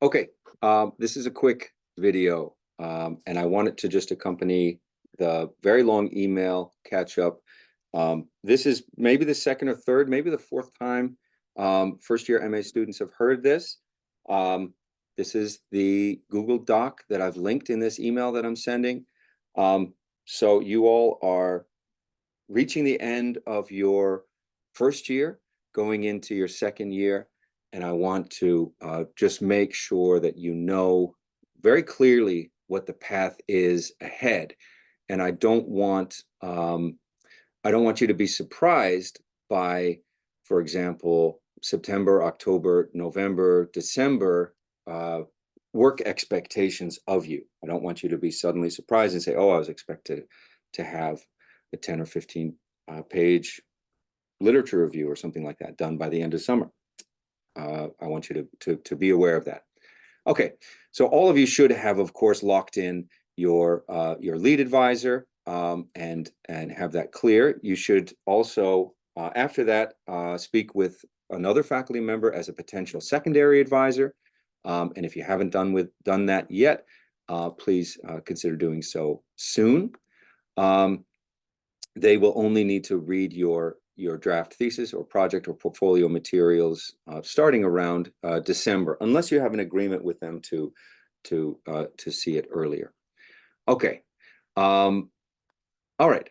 Okay, this is a quick video, and I want it to just accompany the very long email catch up. This is maybe the second or third, maybe the fourth time first year MA students have heard this. This is the Google Doc that I've linked in this email that I'm sending. So you all are reaching the end of your first year, going into your second year. And I want to just make sure that you know very clearly what the path is ahead. And I don't want you to be surprised by, for example, September, October, November, December work expectations of you. I don't want you to be suddenly surprised and say, "Oh, I was expected to have a 10 or 15 page literature review or something like that done by the end of summer." I want you to be aware of that. Okay, so all of you should have, of course, locked in your lead advisor and have that clear. You should also, after that, speak with another faculty member as a potential secondary advisor. And if you haven't done that yet, please consider doing so soon. They will only need to read your draft thesis or project or portfolio materials starting around December, unless you have an agreement with them to see it earlier. Okay. All right.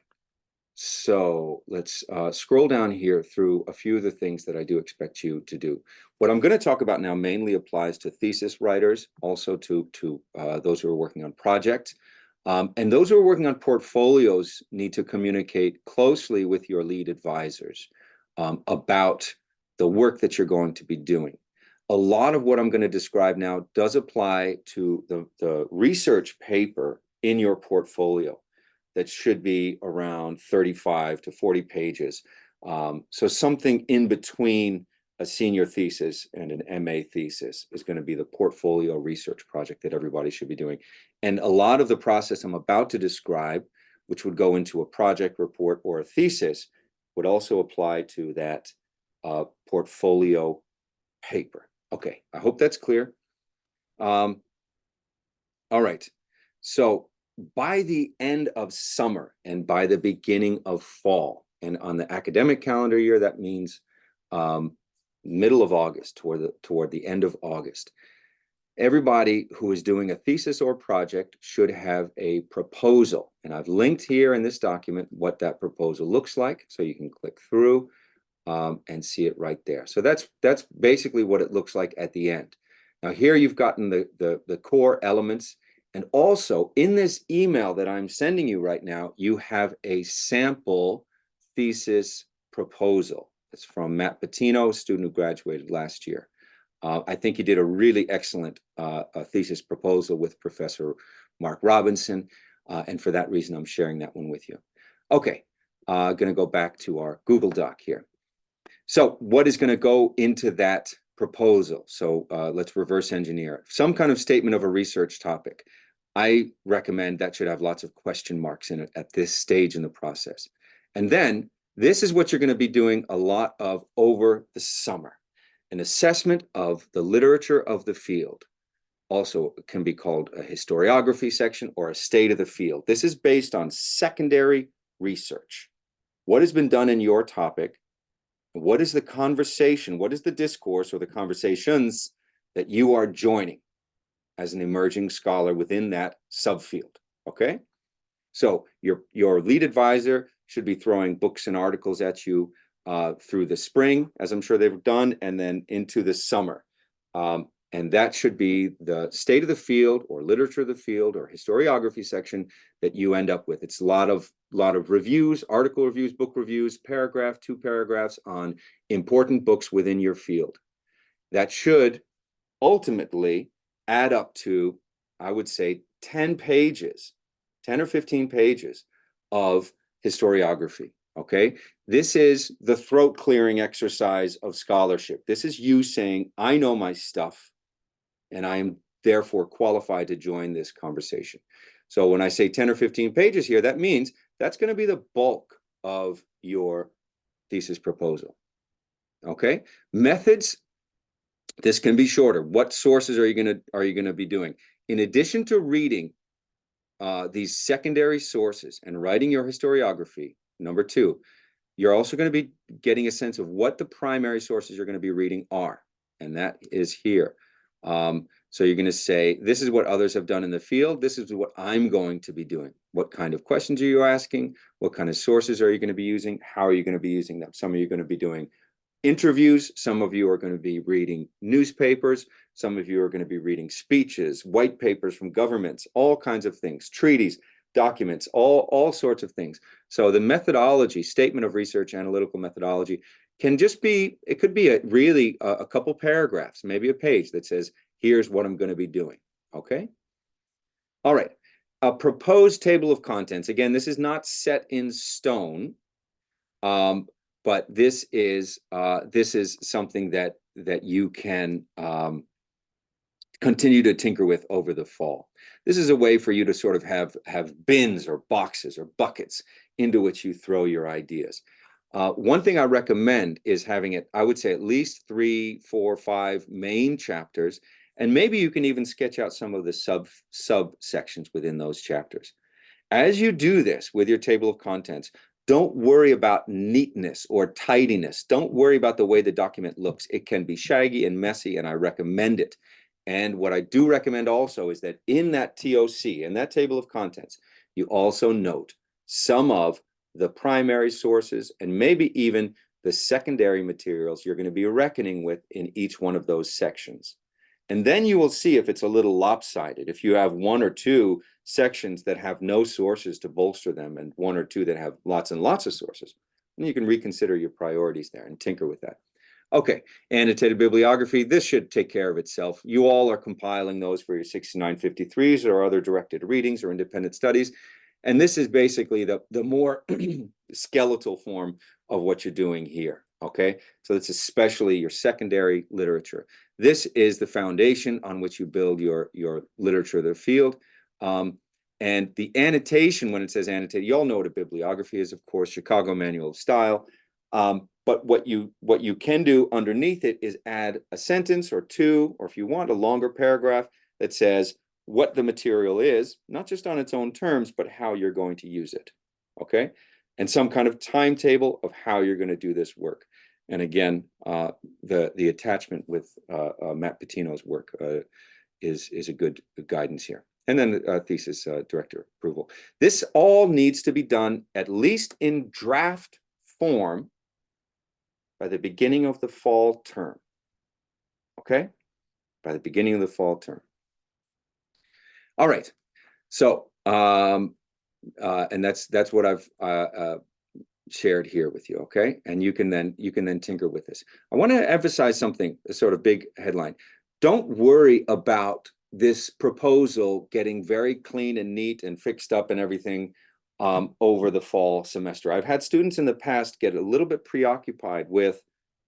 So let's scroll down here through a few of the things that I do expect you to do. What I'm going to talk about now mainly applies to thesis writers, also to those who are working on projects. And those who are working on portfolios need to communicate closely with your lead advisors about the work that you're going to be doing. A lot of what I'm going to describe now does apply to the research paper in your portfolio that should be around 35 to 40 pages. So something in between a senior thesis and an MA thesis is going to be the portfolio research project that everybody should be doing. And a lot of the process I'm about to describe, which would go into a project report or a thesis, would also apply to that portfolio paper. Okay, I hope that's clear. All right, so by the end of summer and by the beginning of fall, and on the academic calendar year, that means middle of August, toward the end of August, everybody who is doing a thesis or project should have a proposal. And I've linked here in this document what that proposal looks like, so you can click through and see it right there. So that's basically what it looks like at the end. Now here you've gotten the core elements. And also in this email that I'm sending you right now, you have a sample thesis proposal. It's from Matt Patino, a student who graduated last year. I think he did a really excellent thesis proposal with Professor Mark Robinson. And for that reason, I'm sharing that one with you. Okay, going to go back to our Google Doc here. So what is going to go into that proposal? So let's reverse engineer some kind of statement of a research topic. I recommend that should have lots of question marks in it at this stage in the process. And then this is what you're going to be doing a lot of over the summer: an assessment of the literature of the field. Also can be called a historiography section or a state of the field. This is based on secondary research. What has been done in your topic? What is the conversation? What is the discourse or the conversations that you are joining as an emerging scholar within that subfield? Okay, so your lead advisor should be throwing books and articles at you through the spring, as I'm sure they've done, and then into the summer. And that should be the state of the field or literature of the field or historiography section that you end up with. It's a lot of reviews, article reviews, book reviews, paragraph, 2 paragraphs on important books within your field. That should ultimately add up to, I would say, 10 pages, 10 or 15 pages of historiography. Okay, this is the throat clearing exercise of scholarship. This is you saying, I know my stuff, and I am therefore qualified to join this conversation. So when I say 10 or 15 pages here, that means that's going to be the bulk of your thesis proposal. Okay, methods This can be shorter. What sources are you gonna be doing? In addition to reading these secondary sources and writing your historiography, number two, you're also going to be getting a sense of what the primary sources you're going to be reading are, and that is here. So you're going to say, this is what others have done in the field. This is what I'm going to be doing. What kind of questions are you asking? What kind of sources are you going to be using? How are you going to be using them? Some of you are going to be doing interviews. Some of you are going to be reading newspapers. Some of you are going to be reading speeches, white papers from governments, all kinds of things, treaties, documents, all sorts of things. So the methodology, statement of research, analytical methodology, can just be, it could be a couple paragraphs, maybe a page that says, here's what I'm going to be doing. Okay. All right. A proposed table of contents. Again, this is not set in stone. But this is something that you can continue to tinker with over the fall. This is a way for you to sort of have bins or boxes or buckets into which you throw your ideas. One thing I recommend is having it, I would say, at least 3, 4, 5 main chapters, and maybe you can even sketch out some of the subsections within those chapters. As you do this with your table of contents, don't worry about neatness or tidiness. Don't worry about the way the document looks. It can be shaggy and messy, and I recommend it. And what I do recommend also is that in that TOC, in that table of contents, you also note some of the primary sources and maybe even the secondary materials you're going to be reckoning with in each one of those sections. And then you will see if it's a little lopsided. If you have 1 or 2 sections that have no sources to bolster them and 1 or 2 that have lots and lots of sources, then you can reconsider your priorities there and tinker with that. Okay, annotated bibliography, this should take care of itself. You all are compiling those for your 6953s or other directed readings or independent studies. And this is basically the more skeletal form of what you're doing here. Okay, so it's especially your secondary literature. This is the foundation on which you build your literature of the field. And the annotation, when it says annotate, you all know what a bibliography is, of course, Chicago Manual of Style. But what you can do underneath it is add a sentence or 2, or if you want, a longer paragraph that says what the material is, not just on its own terms, but how you're going to use it. Okay, and some kind of timetable of how you're going to do this work. And again, the attachment with Matt Patino's work is a good guidance here. And then thesis director approval. This all needs to be done at least in draft form by the beginning of the fall term. Okay, by the beginning of the fall term. All right. So and that's what I've shared here with you, okay? And you can then tinker with this. I want to emphasize something, a sort of big headline. Don't worry about this proposal getting very clean and neat and fixed up and everything over the fall semester. I've had students in the past get a little bit preoccupied with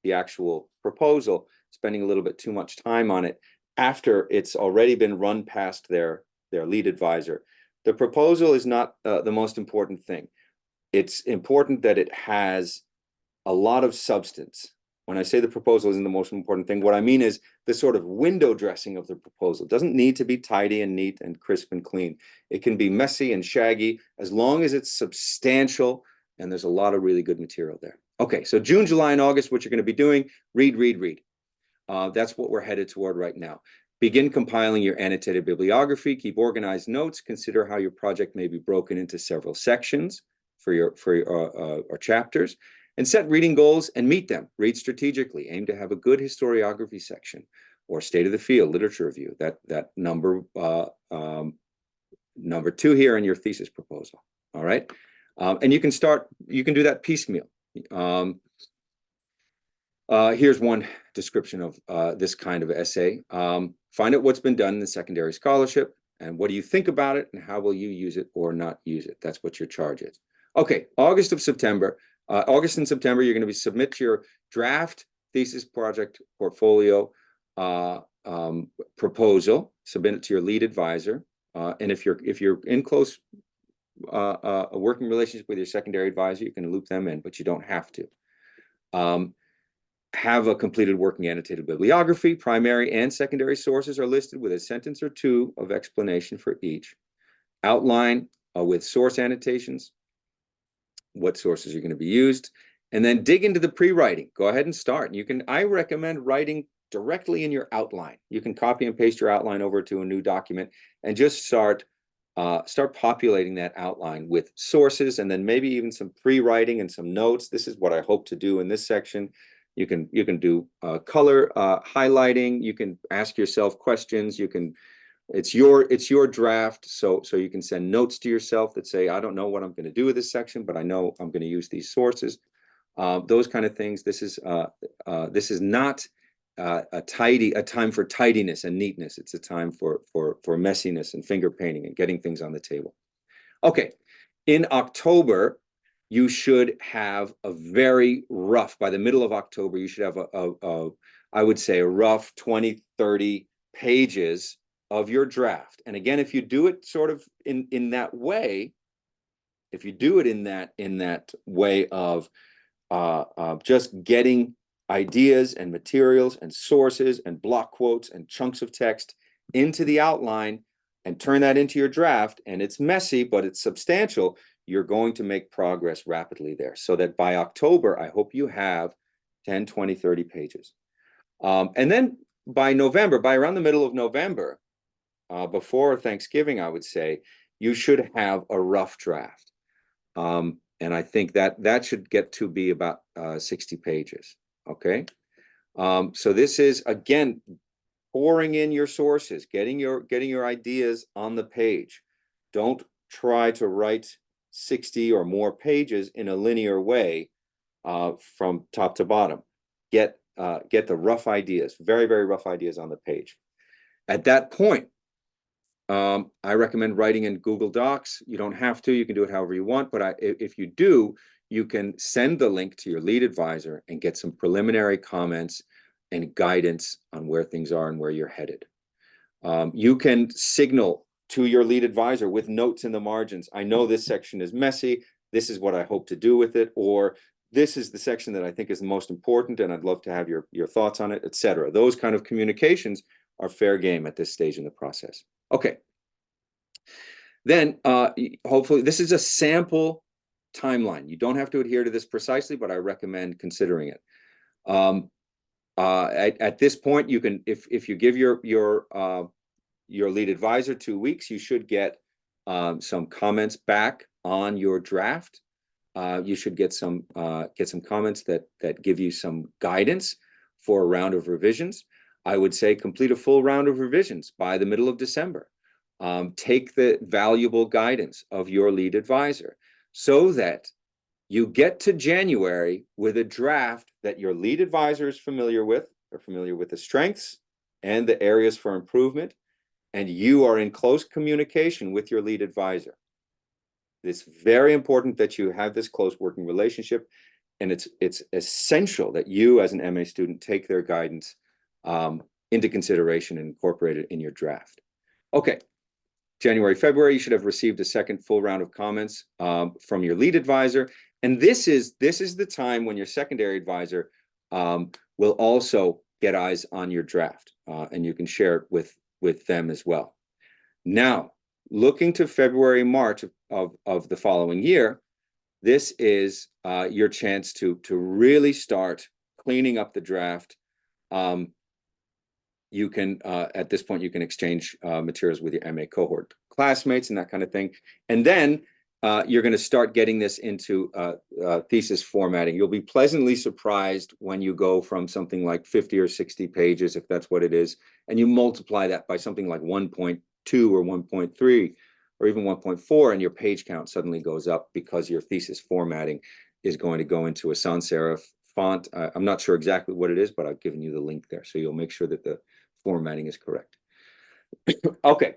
the actual proposal, spending a little bit too much time on it after it's already been run past their lead advisor. The proposal is not the most important thing. It's important that it has a lot of substance. When I say the proposal isn't the most important thing, what I mean is the sort of window dressing of the proposal. It doesn't need to be tidy and neat and crisp and clean. It can be messy and shaggy as long as it's substantial and there's a lot of really good material there. Okay, so June, July, and August, what you're going to be doing, read. That's what we're headed toward right now. Begin compiling your annotated bibliography, keep organized notes, consider how your project may be broken into several sections for your chapters, and set reading goals and meet them. Read strategically. Aim to have a good historiography section or state of the field literature review. That number 2 here in your thesis proposal. All right, and you can do that piecemeal. Here's one description of this kind of essay. Find out what's been done in the secondary scholarship and what do you think about it and how will you use it or not use it. That's what your charge is. Okay, August and September, you're going to submit your draft thesis project portfolio proposal, submit it to your lead advisor. And if you're in close a working relationship with your secondary advisor, you can loop them in, but you don't have to. Have a completed working annotated bibliography. Primary and secondary sources are listed with a sentence or two of explanation for each. Outline with source annotations, what sources are going to be used, and then dig into the pre-writing. Go ahead and start. I recommend writing directly in your outline. You can copy and paste your outline over to a new document and just start populating that outline with sources, and then maybe even some pre-writing and some notes. This is what I hope to do in this section. You can do color highlighting. You can ask yourself questions. It's your draft, so you can send notes to yourself that say, I don't know what I'm going to do with this section, but I know I'm going to use these sources. Those kind of things. This is not a time for tidiness and neatness. It's a time for messiness and finger painting and getting things on the table. Okay, in October, you should have a very rough, by the middle of October, you should have I would say a rough 20, 30 pages of your draft. And again, if you do it sort of in that way, if you do it in that way of just getting ideas and materials and sources and block quotes and chunks of text into the outline and turn that into your draft, and it's messy, but it's substantial, you're going to make progress rapidly there. So that by October, I hope you have 10, 20, 30 pages. And then by November, by around the middle of November, before Thanksgiving, I would say, you should have a rough draft. And I think that should get to be about 60 pages. Okay. So this is, again, pouring in your sources, getting your ideas on the page. Don't try to write 60 or more pages in a linear way from top to bottom. Get the rough ideas, very, very rough ideas on the page. At that point, I recommend writing in Google Docs. You don't have to. You can do it however you want. But if you do, you can send the link to your lead advisor and get some preliminary comments and guidance on where things are and where you're headed. You can signal to your lead advisor with notes in the margins, I know this section is messy. This is what I hope to do with it. Or this is the section that I think is the most important, and I'd love to have your thoughts on it, etc. Those kind of communications are fair game at this stage in the process. Okay. Then hopefully this is a sample timeline. You don't have to adhere to this precisely, but I recommend considering it. At this point, you can, if you give your lead advisor 2 weeks, you should get some comments back on your draft. You should get some comments that give you some guidance for a round of revisions. I would say complete a full round of revisions by the middle of December. Take the valuable guidance of your lead advisor so that you get to January with a draft that your lead advisor is familiar with. They're familiar with the strengths and the areas for improvement, and you are in close communication with your lead advisor. It's very important that you have this close working relationship, and it's essential that you as an MA student take their guidance into consideration and incorporate it in your draft. Okay. January, February, you should have received a second full round of comments from your lead advisor. And this is the time when your secondary advisor will also get eyes on your draft, and you can share it with them as well. Now, looking to February, March of the following year, this is your chance to really start cleaning up the draft. You can, at this point, you can exchange materials with your MA cohort classmates and that kind of thing. And then you're going to start getting this into thesis formatting. You'll be pleasantly surprised when you go from something like 50 or 60 pages, if that's what it is, and you multiply that by something like 1.2 or 1.3 or even 1.4, and your page count suddenly goes up because your thesis formatting is going to go into a sans serif font. I'm not sure exactly what it is, but I've given you the link there, so you'll make sure that the formatting is correct. Okay.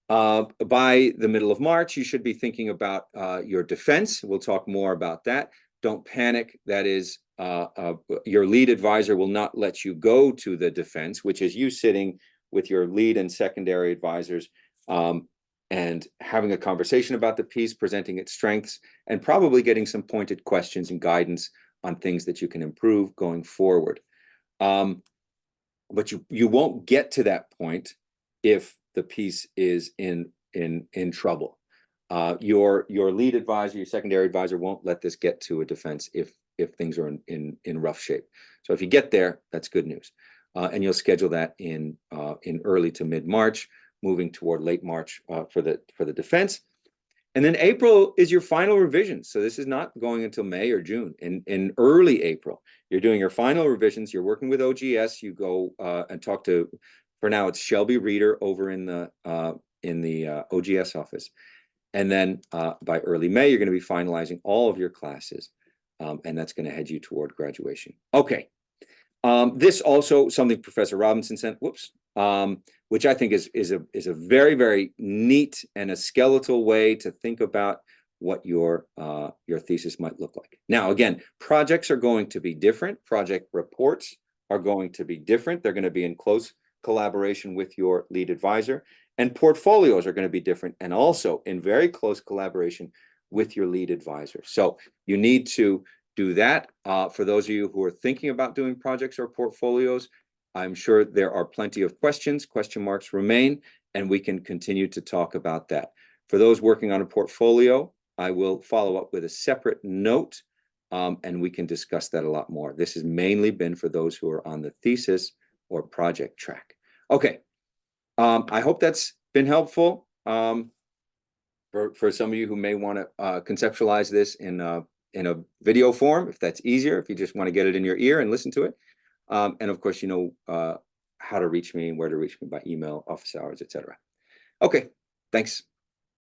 By the middle of March, you should be thinking about your defense. We'll talk more about that. Don't panic. That is, your lead advisor will not let you go to the defense, which is you sitting with your lead and secondary advisors and having a conversation about the piece, presenting its strengths, and probably getting some pointed questions and guidance on things that you can improve going forward. But you won't get to that point if the piece is in trouble. Your lead advisor, your secondary advisor won't let this get to a defense if things are in rough shape. So if you get there, that's good news. And you'll schedule that in early to mid-March, moving toward late March for the defense. And then April is your final revision. So this is not going until May or June. In early April, you're doing your final revisions. You're working with OGS. You go and talk to, for now, it's Shelby Reeder over in the OGS office. And then by early May, you're going to be finalizing all of your classes. And that's going to head you toward graduation. Okay. This also something Professor Robinson sent, which I think is a very, very neat and a skeletal way to think about what your thesis might look like. Now, again, projects are going to be different. Project reports are going to be different. They're going to be in close collaboration with your lead advisor, and portfolios are going to be different and also in very close collaboration with your lead advisor. So you need to do that. For those of you who are thinking about doing projects or portfolios, I'm sure there are plenty of questions, question marks remain, and we can continue to talk about that. For those working on a portfolio, I will follow up with a separate note, and we can discuss that a lot more. This has mainly been for those who are on the thesis or project track. Okay, I hope that's been helpful. For some of you who may want to conceptualize this in a video form, if that's easier, if you just want to get it in your ear and listen to it. And of course, you know how to reach me and where to reach me by email, office hours, etc. Okay, thanks.